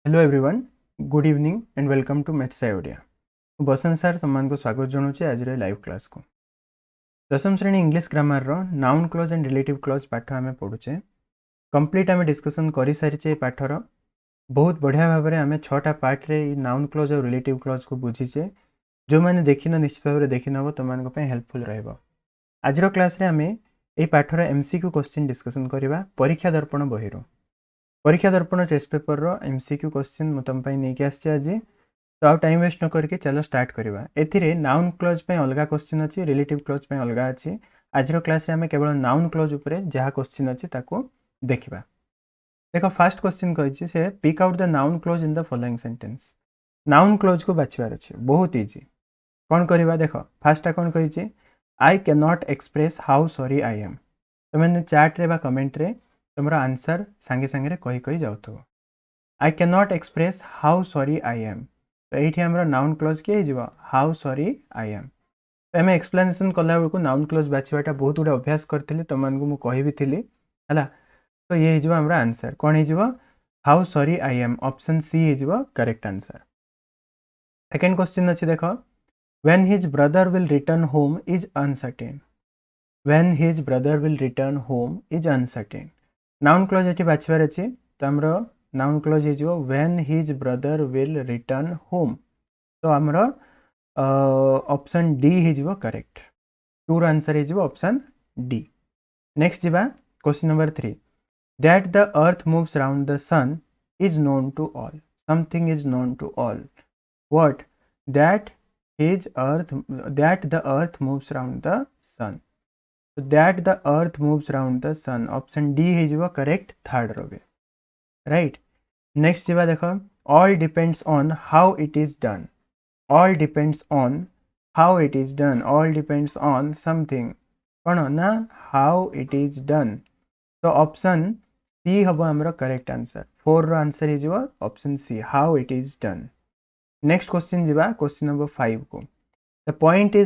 Hello everyone, good evening and welcome to maths idea. Basant सार को स्वागत जनाऊँ आज लाइव क्लास को। दशम श्रेणी English grammar noun close and relative close पाठ आम पढ़ुचे। कंप्लीट आम डिस्कसन कर सारी पाठर बहुत बढ़िया भाव में आम 6टा पार्ट रे नाउन क्लोज और रिलेटिव क्लोज को बुझीचे। जो मैंने देखिन निश्चित भाव में देखिनब तुम हेल्पफुल रहिबो। आजर क्लास रे आम ये पाठर एमसीक्यू क्वेश्चन डिस्कसन करवा परीक्षा दर्पण बहिरू। परीक्षा दर्पण टेस्ट पेपर रो एमसीक्यू क्वेश्चन मु तुम नहीं आसी आज। तो आउ टाइम वेस्ट न करके चलो स्टार्ट करवा। एथिरे नाउन क्लोज पे अलग क्वेश्चन अच्छी, रिलेटिव क्लोज पे अलग अच्छी। आजर क्लास रे आम केवल नाउन क्लोज उपरे जहाँ क्वेश्चन अच्छी ताको देखा। देखो फास्ट क्वेश्चन कही से pick out the noun clause in the following sentence. Noun clause को बाछिबार अच्छे, बहुत इजी। कौन करवा देख फास्टा कौन कही I can not express how sorry I M. तुम चैट रे बा कमेंट रे तुम आंसर सांगे सांगे कही जाऊ। I can not express how sorry I M. तो ये आम नाउन क्लोज किए हो हाउ सॉरी आई एम। तो आम एक्सप्लेनेसन कला बेलू नाउन क्लोज बाछवाटा बहुत गुड़े अभ्यास करी तुमको कहि है। तो ये हो आम आंसर कौन हो how sorry I am. Option C हो करेक्ट आंसर। सेकेंड क्वेश्चन अच्छी देख when his brother will return home is uncertain. When his brother will return home is uncertain. Noun clause ये बाछवार अच्छे। तो आमर नाउन क्लोज हो when his brother will return home. तो आमर ऑप्शन डी हो करेक्ट। टूर आंसर हो ऑप्शन डी। नेक्स्ट जीवा question number 3 that the earth moves round the sun is known to all. Something is known to all. What that the earth moves round the sun. So that the earth moves around the sun. Option D है correct third रोवे right. Next जीवा देखो all depends on how it is done. All depends on how it is done. All depends on something कौन ना how it is done. तो option C हम आमर correct answer. 4 रो आंसर है option C how it is done. Next question जीवा question number 5 को। The point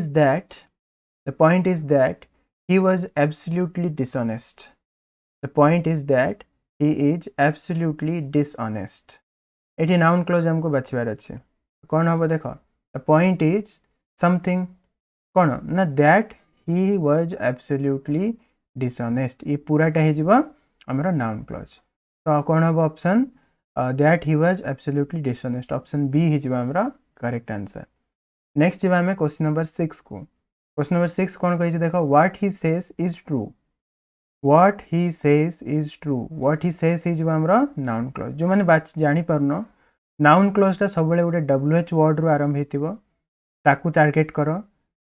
is that he was absolutely dishonest. The point is that he is absolutely dishonest. ये noun close हमको बचवार अच्छे। कौन हम देख द पॉइंट इज समथिंग कौन ना that he was absolutely dishonest. ये पूराटा हो आमर नाउन क्लोज। तो कौन हम option that he was absolutely dishonest. Option B हो आमर करेक्ट आंसर। नेक्स्ट जीवा आम क्वेश्चन नंबर 6 को। क्वेश्चन नंबर 6 कौन कही देखो what he says is true. What he says is true. What he says हो आमर नाउन क्लोज। जो मैंने जानी पारुन नाउन क्लोजटा सब गोटे WH वर्ड रु आरंभ होता टार्गेट कर।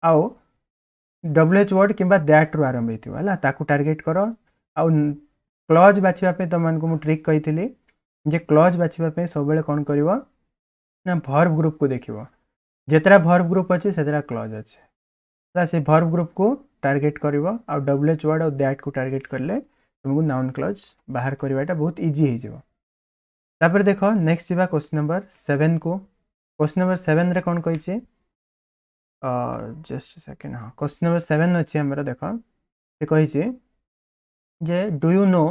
आउ WH वर्ड कि दैट रु आरंभ होता टार्गेट कर। आउ क्लज बाछवाई तुमको ट्रिक कही जे क्लज बाछवाई सब कौन कर ना भर्ब ग्रुप को देख जितरा भर्ब ग्रुप अच्छे से क्लज अच्छे से भर्ब ग्रुप को टार्गेट कर WH वर्ड और दैट को टार्गेट कले तुमको नाउन क्लज बाहर करवाटा बहुत इजी हो। देख नेक्स्ट जीवा क्वेश्चन नंबर 7 को। क्वेश्चन नंबर 7 रे कौन कही जस्ट सेकेंड हाँ क्वेश्चन नंबर 7 अच्छे आमर देख से कही जे do you know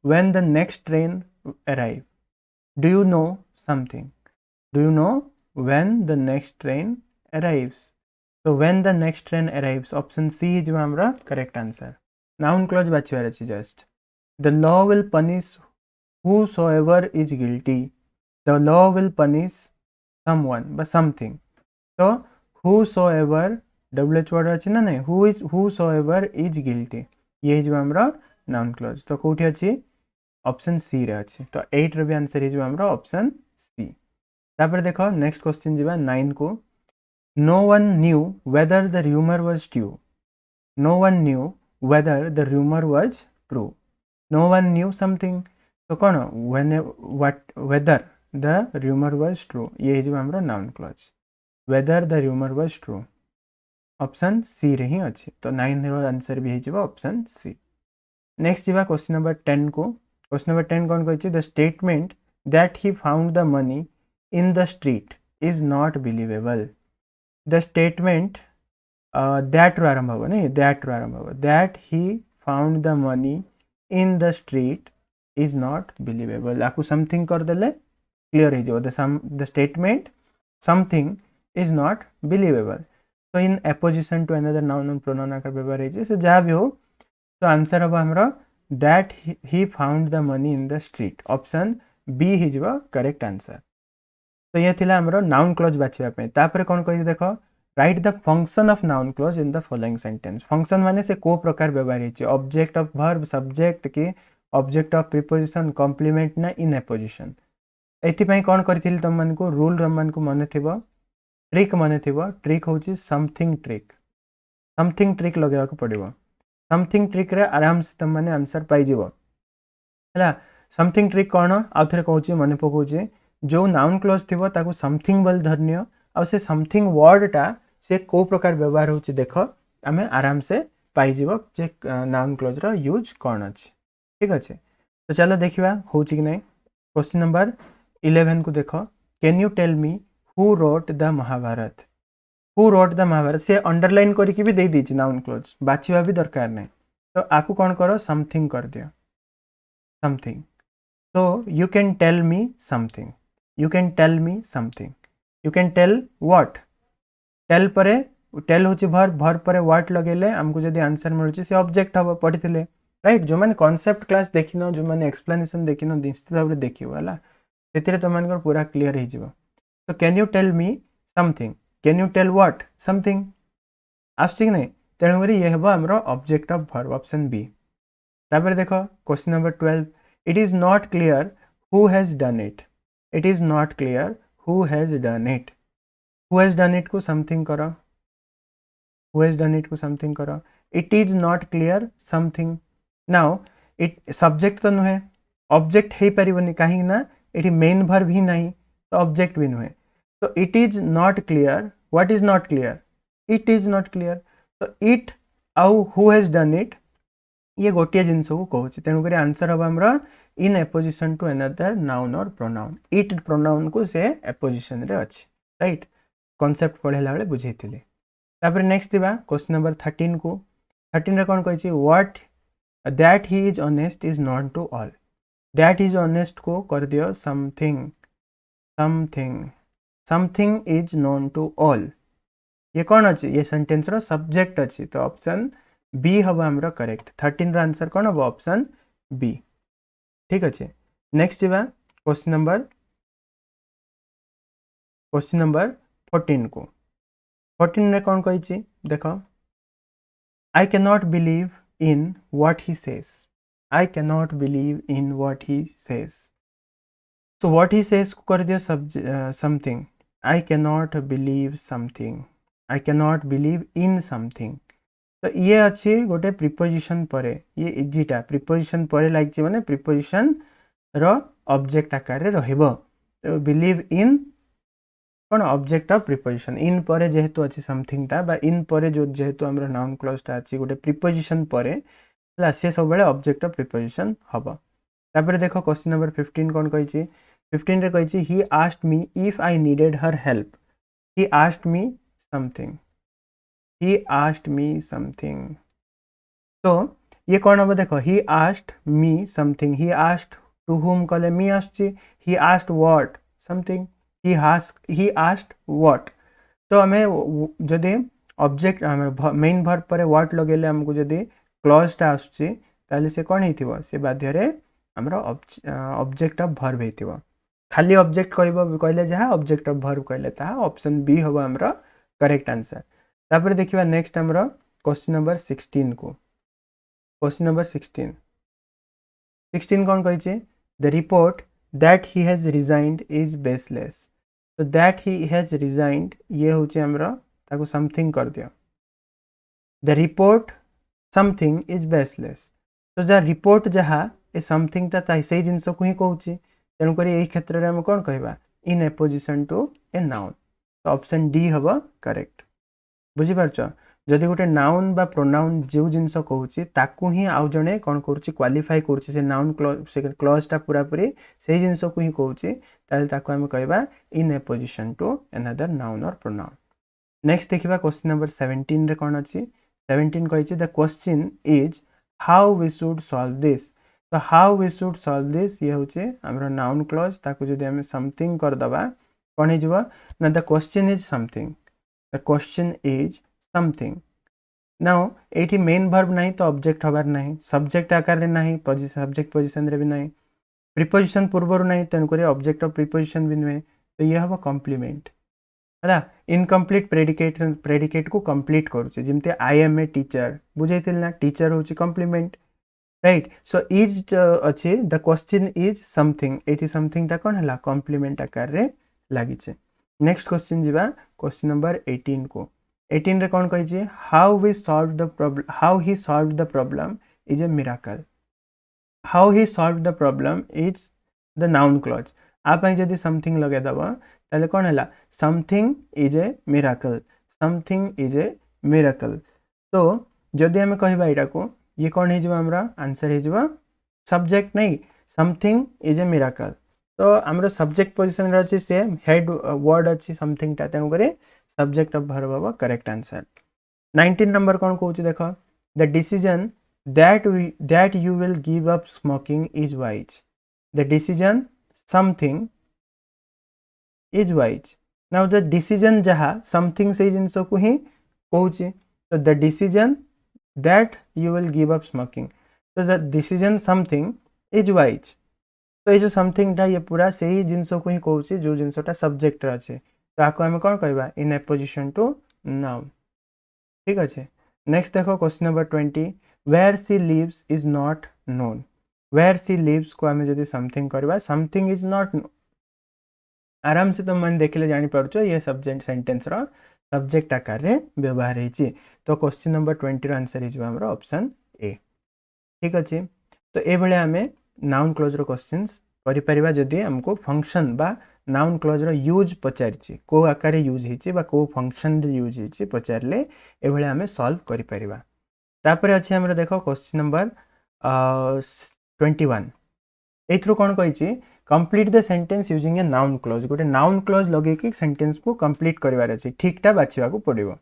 when the next train arrive. Do you know something. Do you know when the next train arrives. So when the next train arrives option C is our correct answer. Noun clause बाछवार अछि just. The law will punish whosoever is guilty. The law will punish someone but something. So whosoever WH word अछि ना नहीं whosoever is guilty ये जो हमरा noun clause। तो कोठी अछि ऑप्शन सी रे अछि। तो 8 रे भी आंसर है हमरा ऑप्शन सी। तापर देखो नेक्स्ट क्वेश्चन जीवा 9 को। No one knew whether the rumour was true. No one knew whether the rumour was true. No one knew something. तो कौन when what whether the rumour was true ये जो हमरो noun clause. Whether the rumour was true option C रे ही अछि। तो 9 रो आंसर भी हो ऑप्शन सी। नेक्स्ट जीवा क्वेश्चन नंबर 10 को। क्वेश्चन नंबर 10 कौन कहि the statement that he found the money in the street is not believable. The statement that ru आरंभ होगा नहीं that ru आरंभ होगा that he found the money in the street is not believable। आपको something कर देले clear हो the statement something is not believable. तो इन एपोजिशन टू अनदर नाउन और प्रोनाउन आकार व्यवहार है से जहाँ भी हो तो आंसर हम हमरो that he found the money in the street option B ही जीव करेक्ट आंसर। तो ये थिला हमरो नाउन क्लोज बाछिबा पे तापर कोन कहि देखो right the function of noun clause in the following sentence. Function माने से को प्रकार व्यवहार है ऑब्जेक्ट ऑफ वर्ब सब्जेक्ट की ऑब्जेक्ट ऑफ प्रीपोजिशन कॉम्प्लीमेंट ना इन एपोजिशन। एथि कौन करी तुम मान को रूल मान को मन थी ट्रिक मन थी ट्रिक हूँ समथिंग ट्रिक लगे पड़ो समथिंग ट्रिक रे आराम से तुम मैंने आंसर पाइज है समथिंग ट्रिक कौन आउ थे कहूँ मन पकाऊे जो नाउन क्लोज थी ताकू समथिंग बोल धरनीय आ से समथिंग वर्डटा से को प्रकार व्यवहार हो देख आम आराम से पाइज जे नाउन क्लोज रो यूज कौन अच्छे ठीक अच्छे। तो चलो देखा हूँ कि नहीं। क्वेश्चन नंबर 11 को देख can you tell me who wrote the Mahabharata. Who wrote the Mahabharata से अंडरलाइन करके भी दे दीजिए नाउन क्लोज बाछिबा भी दरकार नहीं। तो आपको कौन करो समथिंग कर दियो समथिंग। तो you can tell me something you can tell me something you can tell what tell परे टेल हूँ भर्ब भर्ब पर व्हाट लगेले आमको जब आंसर मिलूँ से ऑब्जेक्ट हम पढ़ी राइट। जो मैंने कॉन्सेप्ट क्लास देखिन जो मैंने एक्सप्लेनेशन देखिन निश्चित भाव देखिए है तुम पूरा क्लीयर हो। तो can you tell me something can you tell what something आसुची कि नहीं तेणुक ये हम आम object of verb option B. तापर देख question number 12 it is not clear who has done it. It is not clear who has done it. Who has done it को समथिंग करो हु हैज डन इट को something करो। It is not clear something now it subject तो नुहे object हो पारनी कहीं ना ये मेन भर्ब ही नहीं तो ऑब्जेक्ट भी नुहे। तो it is not clear what is not clear it is not clear. तो इट आउ हु हैज डन इट ये गोटे जिनस को कहूँ तेणुक आंसर हम आमर इन एपोजिशन टू अनदर नाउन और प्रोनाउन। इट प्रोनाउन को से एपोजिशन रे अच्छी राइट कॉन्सेप्ट पढ़ेला बेले बुझे। तापर नेक्स्ट दिबा क्वेश्चन नंबर 13 को 13 रे कौन कही what that he is honest is not to all. That is honest को कर दियो something something something is known to all. ये कौन अच्छी ये सेंटेंस रो सब्जेक्ट अच्छी तो ऑप्शन बी हम आमर करेक्ट। 13 आंसर कौन हम ऑप्शन बी ठीक अच्छे। नेक्स्ट जीवा क्वेश्चन नंबर 14 को 14 रे कौन कही देख I can not believe in what he says. I can not believe in what he says. तो व्हाट ही सेज को कर दियो something I can not believe something I can not believe in something. तो ये अच्छे गोटे preposition पर ये इजीटा प्रिपोजिशन पर लगे माने प्रिपोजिशन रो ऑब्जेक्ट आकार रहिबो। तो बिलीव इन कौन ऑब्जेक्ट ऑफ प्रिपोजिशन इन पर जेहेतु अच्छी समथिंग टा बा इन पर जो जेहेतु हमर नाउन क्लोज टा अच्छी गोटे प्रिपोजिशन पर से सब बेले ऑब्जेक्ट ऑफ प्रिपोजिशन हबो। तापर देखो क्वेश्चन नंबर 15 कौन कही 15 रे कही he asked me if I needed her help. He asked me something he asked me something। तो ये कौन हम देखो he asked me something he asked to whom कले me आसुची he asked what something he asked what। तो हमें जदि ऑब्जेक्ट मेन भर्ब पर what लगेले हमको जदि क्लॉज टा आसुची ताले से कौन हेतिबो से बाध्य रे हमर ऑब्जेक्ट ऑफ भर्ब हेतिबो। खाली ऑब्जेक्ट कहले जहाँ ऑब्जेक्ट ऑफ भर्ब कहले ता ऑप्शन बी हम हमर करेक्ट आंसर। तापर देखिबा नेक्स्ट हमर क्वेश्चन नंबर 16 को क्वेश्चन नंबर 16 कौन कही the report that he has resigned is baseless. तो दैट ही हैज रिजाइंड ये हूँ हमर ताको समथिंग कर दियो the report something is baseless. तो जहाँ रिपोर्ट जहाँ ए समथिंग टा से जिनस को ही कहूँ तेणुक यही क्षेत्र में हम कौन कहवा in apposition to a noun. तो ऑप्शन डी हम करेक्ट बुझीपारच। जदि गोटे नाउन बा प्रोनाउन जो जिनस कहूँ ताकू ही आउ जड़े कौन करुच्ची क्वालिफाई करुच्ची से नाउन क्लॉजटा पूरा पूरी से जिनस को ही कहूँ ताकू आम कहवा in apposition to another noun और प्रोनाउन। नेक्स्ट देखिबा क्वेश्चन नंबर 17 रे कौन अच्छी 17 कही the question is how we should solve this. तो how we should solve this ये होचे हमरो नाउन क्लॉज ताको जदि हम समथिंग कर दबा कोन हे जबो ना the question is something the question is something now एठी मेन वर्ब नहीं तो ऑब्जेक्ट हबार नहीं सब्जेक्ट आकार रे नहीं सब्जेक्ट पोजीशन रे भी नहीं प्रीपोजिशन पूर्वर नहीं तेन करे ऑब्जेक्ट ऑफ प्रीपोजिशन भी नहीं तो ये हबो कॉम्प्लीमेंट है इनकम्प्लीट प्रेडिकेट को कंप्लीट करूचे जेमते आई एम ए टीचर बुझैतिल ना टीचर होची कॉम्प्लीमेंट राइट सो इज अच्छे द क्वेश्चन इज समथिंग एटी समथिंग टा कोन हला कॉम्प्लीमेंट आकार रे लागि छे नेक्स्ट क्वेश्चन जीवा क्वेश्चन नंबर 18 को 18 रे कोन कहि छे how we solve the problem how he solve the problem is a miracle how he solve the problem is the noun clause आप जदि समथिंग लगे दबा ताले कोन हला something is a miracle something is a miracle तो जदि हम कहबा एटा को ये कौन है जो हमरा आंसर है जो सब्जेक्ट नहीं समथिंग इज ए मिराकल तो हमरा सब्जेक्ट पोजीशन रे अछि से हेड वर्ड अछि समथिंग ता तेनु करे सब्जेक्ट ऑफ वर्ब हबो करेक्ट आंसर 19 नंबर कौन कहूँ देखो the decision that you will give up smoking is wise the decision something is wise now the decision जहा something से जिनस को ही कहूची तो the decision that you will give up smoking so the decision something is wise तो ये जो something टा ये पूरा से ही जिनस को ही कहूची जो जिनसटा सब्जेक्ट रे अछि तो आको हम कोन कहबा इन अपोजिशन टू नाउन ठीक अछि नेक्स्ट देखो question number 20 where she lives is not known where she lives को हमें जदि समथिंग करबा समथिंग इज नॉट आराम से तो मन देखले जानि परछो ये सब्जेक्ट सेंटेंस रो सब्जेक्ट आकार रे व्यवहार हेची तो क्वेश्चन नंबर 20 रो आंसर हिजबा हमरो ऑप्शन ए ठीक अछि तो ए भले हमें नाउन क्लॉज रो क्वेश्चंस करि परिबा जदि हमको फंक्शन बा नाउन क्लॉज रो यूज पचारिछि को आकार यूज हेछि बा को फंक्शन रे यूज हेछि पचारले ए भले हमें सॉल्व करि परिबा तापर अच्छे हमरा देखो क्वेश्चन नंबर 21 एथरो कोन कहिछि complete the sentence using a noun clause गोटे नाउन क्लॉज लगे कि सेंटेंस को कंप्लीट करबार अछि ठीकटा बाछिबा को पड़िबो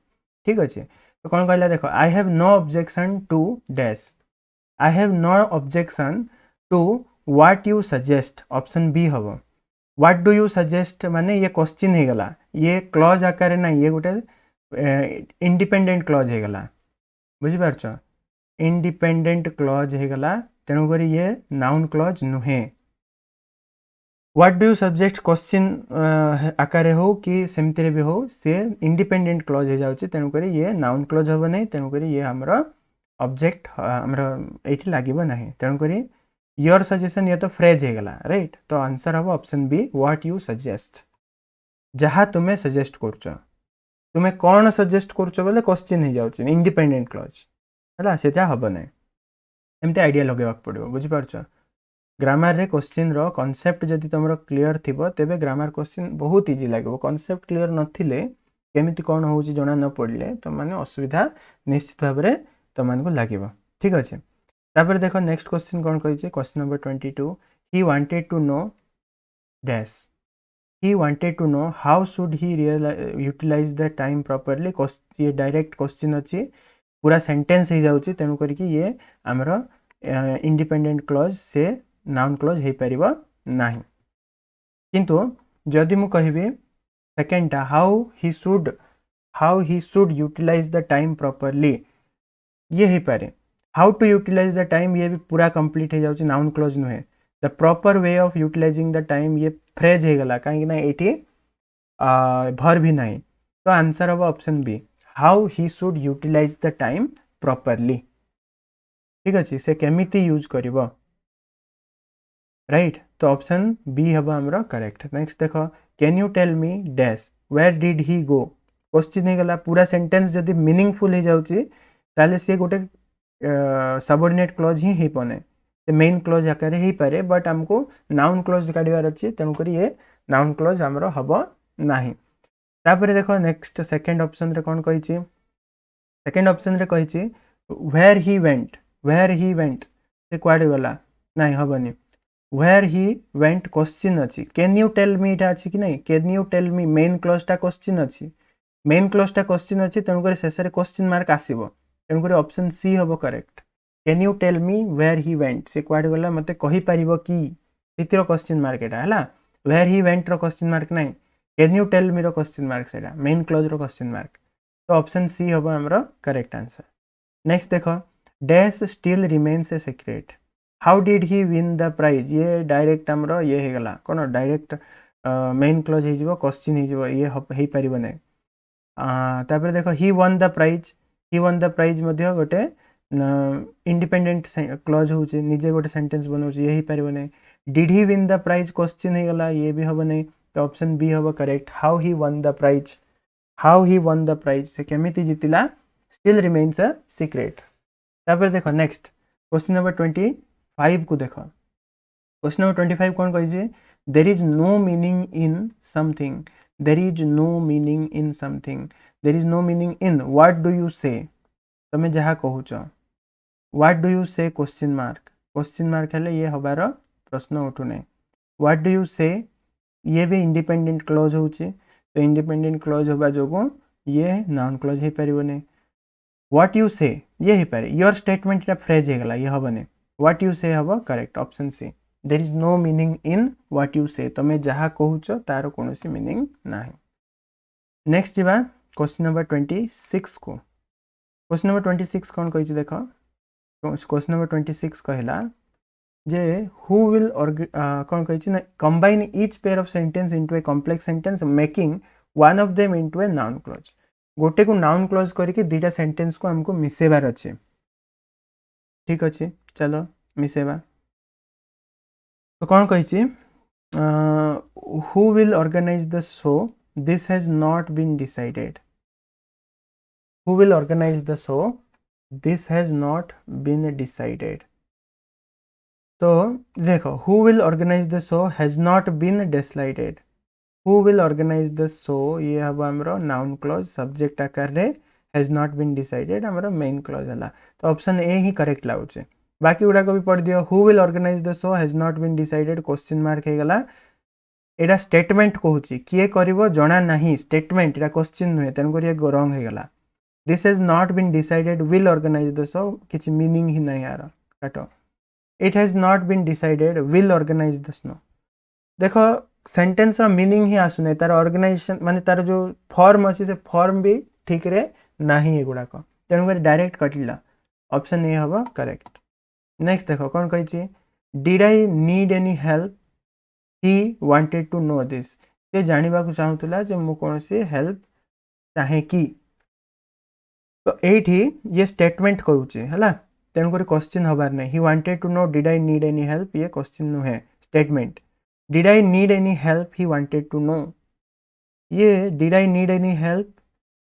ठीक अछि तो कोन कहला देखो I have no objection to dash I have no objection to what you suggest option B हबो व्हाट डू यू सजेस्ट माने ये क्वेश्चन हे गला ये क्लॉज आकार ना ये गोटे इंडिपेंडेंट क्लॉज हे गला बुझी पारछ इंडिपेंडेंट क्लॉज हे गला तेनु करी ये नाउन क्लॉज नुहे what do you subject question आकारे हो कि सेमति रे भी हो से इंडिपेंडेंट क्लॉज हे जाउची तेनु करी ये नाउन क्लॉज होबो नै तेनु करी ये हमरा ऑब्जेक्ट हमरा एठी लागिबो नाही तेनु करी योर सजेशन ये तो फ्रेज हे गला राइट तो आंसर हबो option be what you suggest जहा तुमे सजेस्ट करछो तुम्हें कौन सजेस्ट करछो बोले क्वेश्चन हे जाउची इंडिपेंडेंट क्लॉज हला सेटा हबो नै एमते आइडिया लगेबाक पड़िबो बुझि पारछो ग्रामर रे क्वेश्चन रो कांसेप्ट जदि तमरो क्लियर थिबो तेबे ग्रामर क्वेश्चन बहुत इजी लागबो कांसेप्ट क्लियर नथिले केमिति कोन होउची जणा न पड़ले तो माने असुविधा निश्चित भाव रे तो मान को लागिबो ठीक अछि तापर देखो नेक्स्ट क्वेश्चन कोन कहि छै question number 22 he wanted to know dash he wanted to know how should he utilize the time properly ये डायरेक्ट क्वेश्चन अछि पूरा सेंटेंस हे जाउची तेनु करी कि ये हमरो इंडिपेंडेंट क्लॉज से नाउन क्लॉज हे परिबो नाही किंतु जदि मु कहिबे सेकंड टा how he should utilise the time properly ये हे पारे how to utilize the time ये भी पूरा कंप्लीट हे जाउची नाउन क्लॉज नुहे the proper way of utilizing the time ये फ्रेज हे गला काहे ना एठी भर भी नहीं तो आंसर अब option B how he should utilise the time properly ठीक अछि से केमिति यूज करिवो राइट तो ऑप्शन बी हबो हमरो करेक्ट नेक्स्ट देखो can you tell me dash where did he go question हे गला पूरा सेंटेंस जदी मीनिंगफुल हे जाउची ताले से गोटे सबऑर्डिनेट क्लॉज ही पने मेन क्लॉज आकार ही पारे बट हमको नाउन क्लॉज काढिवार अछि तेनु करी ये नाउन क्लॉज हमरो हबो नाही तापर देखो नेक्स्ट सेकंड ऑप्शन रे कोन कहि छी सेकंड ऑप्शन रे कहि छी वेयर ही वेंट से क्वाड गला नाही हबनी वेयर ही वेंट क्वेश्चन अछि कैन यू टेल मी इटा अछि कि नहीं can you tell me main clause टा क्वेश्चन अछि मेन क्लॉज टा क्वेश्चन अछि तेनु करी शेष रे क्वेश्चन मार्क आसीबो तेनु करी ऑप्शन सी हबो correct can you tell me where he went से कुआडे गला मते कहि परिबो कि तितिर क्वेश्चन मार्क एटा हला वेयर ही वेंट रो क्वेश्चन मार्क नाही कैन यू टेल मी रो क्वेश्चन मार्क सेटा मेन क्लोज रो क्वेश्चन मार्क तो ऑप्शन सी हबो हमरो करेक्ट आंसर नेक्स्ट देखो dash still remains a secret how did he win the prize ये डायरेक्ट हमरो ये हे गला कोन डायरेक्ट मेन क्लोज हे जिवो क्वेश्चन हे जिवो ये हे परिबो नै तापर देखो ही वन द प्राइज मध्य गोटे इंडिपेंडेंट क्लोज होचे निजे गोटे सेंटेंस बनाउचे ये ही परिबो नै did he win the prize question हे गला ये भी हबो नै तो ऑप्शन बी हबो correct how he won the prize से केमिति जितिला स्टिल रिमेन्स अ सीक्रेट तापर देखो नेक्स्ट क्वेश्चन नंबर 25 को देखो क्वेश्चन नंबर 25 कौन कही there is no meaning in something there is no meaning in something there is no meaning in what do you say तमे जहा कहूच what do you say question mark हेले ये हबार प्रश्न उठु नै व्हाट डू यू से ये भी इंडिपेंडेंट क्लोज होची तो इंडिपेंडेंट क्लोज होबा जोगो ये नाउन क्लोज हे परिबो नै व्हाट यू से ये ही पारे योर स्टेटमेंट रा फ्रेज हे गला ये हबने व्हाट यू से हबो correct option C there is no meaning in what you say तमे जहा कहूचो तार कोनोसी मीनिंग नाही नेक्स्ट जीवा क्वेश्चन नंबर 26 को क्वेश्चन नंबर 26 कोन कहिछि देखो क्वेश्चन नंबर 26 कहला जे हु विल कोन कहिछि ना combine each pair of sentence into a complex sentence making one of them into a noun close गोटे को नाउन क्लोज करके दीटा सेंटेंस को हमको मिसेबार अच्छे ठीक अच्छे चलो मिसेबा तो कौन कही who will organize the show this has not been decided who will organize the show this has not been decided तो देखो who will organize the show has not been decided Who will organize the show ये हम हमरो noun close subject आकार रे has not been decided हमरो main close हला तो ऑप्शन ए ही करेक्ट लाउचे बाकी उडा को भी पढ़ दियो who will organize the show has not been decided question mark हे गला एडा स्टेटमेंट कहूची किए करिवो जणा नाही स्टेटमेंट एडा क्वेश्चन नुहे तन करिए रॉन्ग हे गला this has not been decided will organize the show किछ मीनिंग ही नहीं यार काटो it has not been decided will organize the show देखो सेंटेंस रा मीनिंग ही आसुने तार ऑर्गेनाइजेशन माने तार जो फॉर्म अछि से फॉर्म भी ठीक रे नाही एगुडा को तेनु कर डायरेक्ट कटिला ऑप्शन ए हबो करेक्ट नेक्स्ट देखो कोन कहि छी did I need any help he wanted to know this से जानिबा को चाहुतला जे मु कोनसी हेल्प चाहे की तो एठी ये स्टेटमेंट करूचे हला तेनु कर क्वेश्चन हबार नै he wanted to know did I need any help ये क्वेश्चन नु है statement Did I need any help? He wanted to know. ये did I need any help?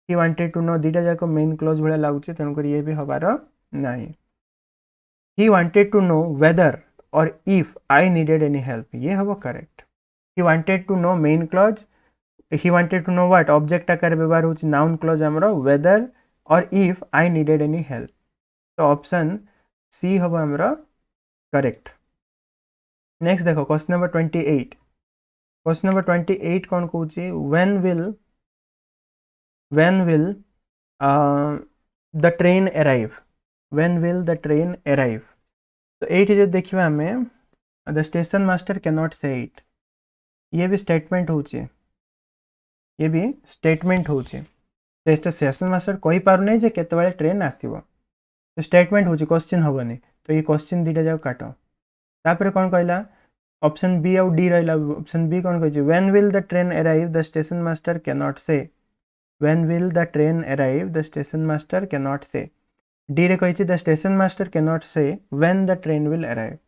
He wanted to know. दीटा जाको मेन क्लोज भले लागुचे तेनु कर ये भी हबारो नाही. He wanted to know whether or if I needed any help. ये हबो correct. He wanted to know main close. He wanted to know what? Object आकार व्यवहार होची नाउन क्लोज हमरो whether or if I needed any help. तो option C हबो हमरो correct. Next देखो क्वेश्चन नंबर 28 क्वेश्चन नंबर 28 कौन कहूची when will the train arrive when will the train arrive तो 8 जो देखिबा हमें the station master cannot say it ये भी स्टेटमेंट होची ये भी स्टेटमेंट होची तो स्टेशन मास्टर कहि पारु नै जे केते बेले ट्रेन आसीबो तो स्टेटमेंट होची क्वेश्चन होबनी तो ये क्वेश्चन दीटा जाओ काटो तापर कौन कहला ऑप्शन बी और डी रहला ऑप्शन बी कौन कहि when will the train arrive the station master can not say when will the train arrive the station master can not say D रे कहि the station master can not say when the train will arrive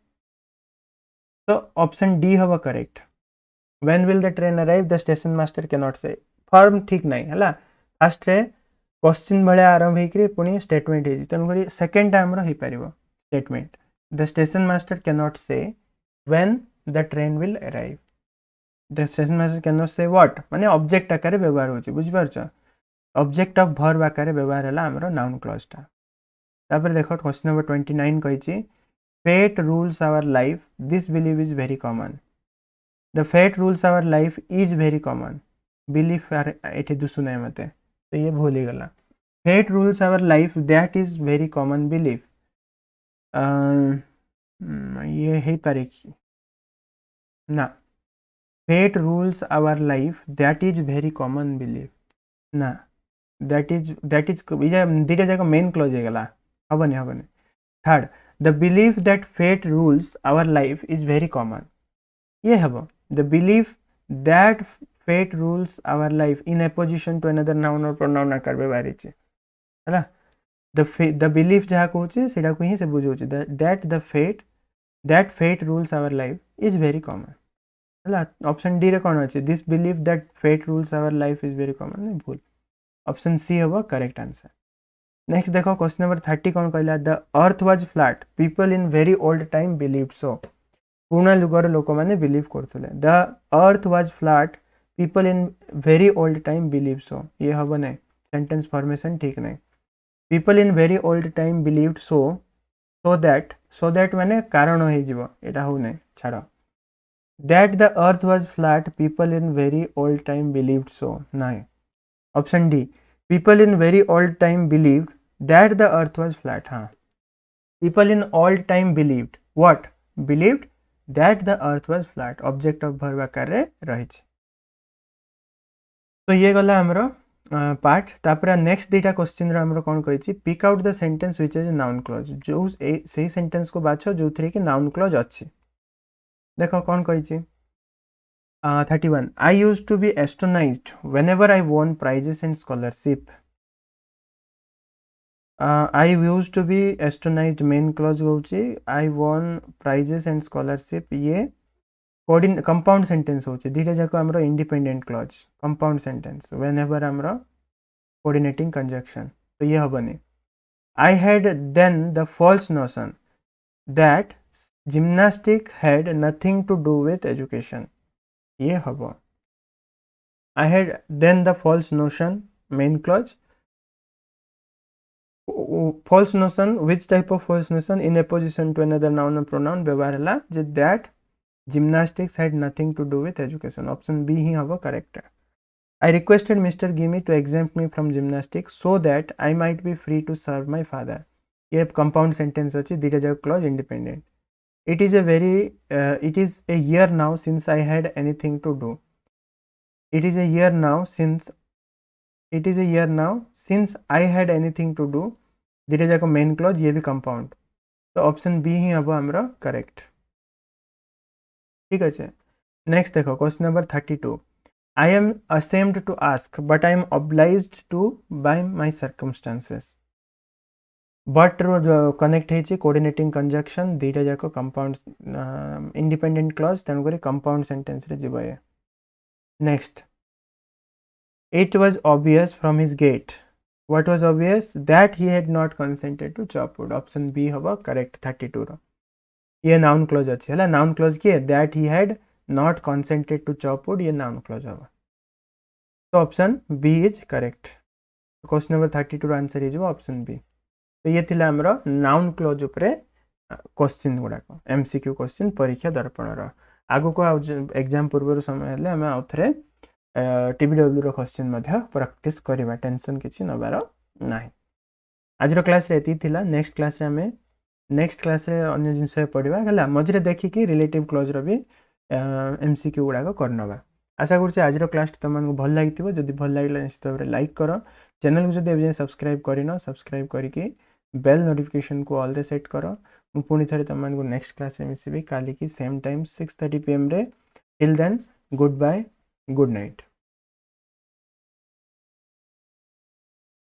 तो option D हवा correct when will the train arrive the station master can not say form ठीक नहीं हला first ray question भले आरंभ हेकरी पुनी स्टेटमेंट हे तन करी सेकंड टाइम रो हे परिबो statement the station master can not say when the train will arrive the station master can not say what माने ऑब्जेक्ट आकार व्यवहार होची बुझि पारछ ऑब्जेक्ट ऑफ वर्ब आकार व्यवहार हला हमरो नाउन क्लॉज टा तापर देखो क्वेश्चन नंबर 29 कहिची fate rules our life this believe is very common the fate rules our life is very common belief एठी दुसु नै मते तो ये भूल ही गला fate rules our life that is very common belief ये है पारे कि ना fate rules our life that is very common belief ना दैट इज दुटा जाक मेन क्लोज हो गला हबनी हबनी third the belief that fate rules our life is very common ये हम the belief that fate rules our life in opposition to another noun और प्रोनाउन आकार में बाहरी है द बिलीफ जहाँ कहूँ से ही से बुझाऊँ that fate rules our life is very common है ऑप्शन डी रे कौन अच्छे this believe that fate rules our life is very common नहीं भूल ऑप्शन सी हम करेक्ट आंसर नेक्स्ट देखो क्वेश्चन नंबर 30 कौन कहला the earth was flat people in very old time believed so पुराना युगर लोक मैंने बिलीव करते the earth was flat people in very old time believe so ये हम नहीं सेंटेंस फॉर्मेशन ठीक नहीं people in very old time believed so that मैंने कारण होटा हो नहीं छाड़ that the earth was flat people in very old time believed so नहीं option D people in very old time believed that the earth was flat हाँ people in old time believed what believed that the earth was flat object of verb आकार रही तो ये गला हमरो part तापर next दुटा क्वेश्चन आमर कौन कही pick out the sentence which is noun clause जो सही सेंटेंस को बाछ जो थी कि नाउन क्लॉज अच्छी देख कौन कही 31 I used to be astonished whenever I won prizes and scholarship. I used to be astonished main clause होची I won prizes and scholarship ये compound sentence होची दीटा जाको हमरो independent clause compound sentence whenever हमरो coordinating conjunction तो ये हबनी I had then the false notion that gymnastics had nothing to do with education ये hub I had then the false notion main clause false notion which type of false notion in opposition to another noun or pronoun व्यवहार है that gymnastics had nothing to do with education option B he hub correct I requested Mr. Gimi to exempt me from gymnastics so that I might be free to serve my father ये compound sentence अच्छी दीटा जाक clause independent it is a year now since I had anything to do it is a year now since I had anything to do दीटा जाक main clause ये भी compound तो option B ही हम हमरा correct ठीक अच्छे नेक्स्ट देखो question number 32 I am ashamed to ask but I am obliged to by my circumstances but रो कनेक्ट है कोऑर्डिनेटिंग कंजक्शन दीटा जाक कंपाउंड इंडिपेंडेंट क्लॉज तेणुक कंपाउंड सेंटेंस रे जीव ये next It was obvious from his gait. What was obvious? That he had not consented to chop wood. Option B होगा correct 32 रो ये noun clause अच्छी है noun clause की है that he had not consented to chop wood ये noun clause होगा तो option B is correct. Question number 32 row answer is option B. तो ये थिला हमरो noun clause उपरे क्वेश्चन गुड़ाक MCQ क्वेश्चन परीक्षा दर्पण रो आगु को एग्जाम पूर्व समय हेले हमें आउथरे TBW रो क्वेश्चन प्रैक्टिस करवा टेंशन किसी नबार ना आज क्लास रे एती थिला नेक्स्ट क्लास रे हमें नेक्स्ट क्लास रे अन्य जिनस पढ़ा है मझे देखिकी रिलेटिव क्लोज रो भी MCQ गुड़ाक करनवा आशा करुच्छे आज क्लास तुमको भल लगी जदि भल लगे निश्चित भाव लाइक कर चैनल को जब एवं सब्सक्राइब करन सब्सक्राइब करके बेल नोटिफिकेशन को ऑल रे सेट कर पुणी थे तुमको नेक्स्ट क्लास रे मिसबी काली की सेम टाइम 6:30 PM रे till then goodbye good night.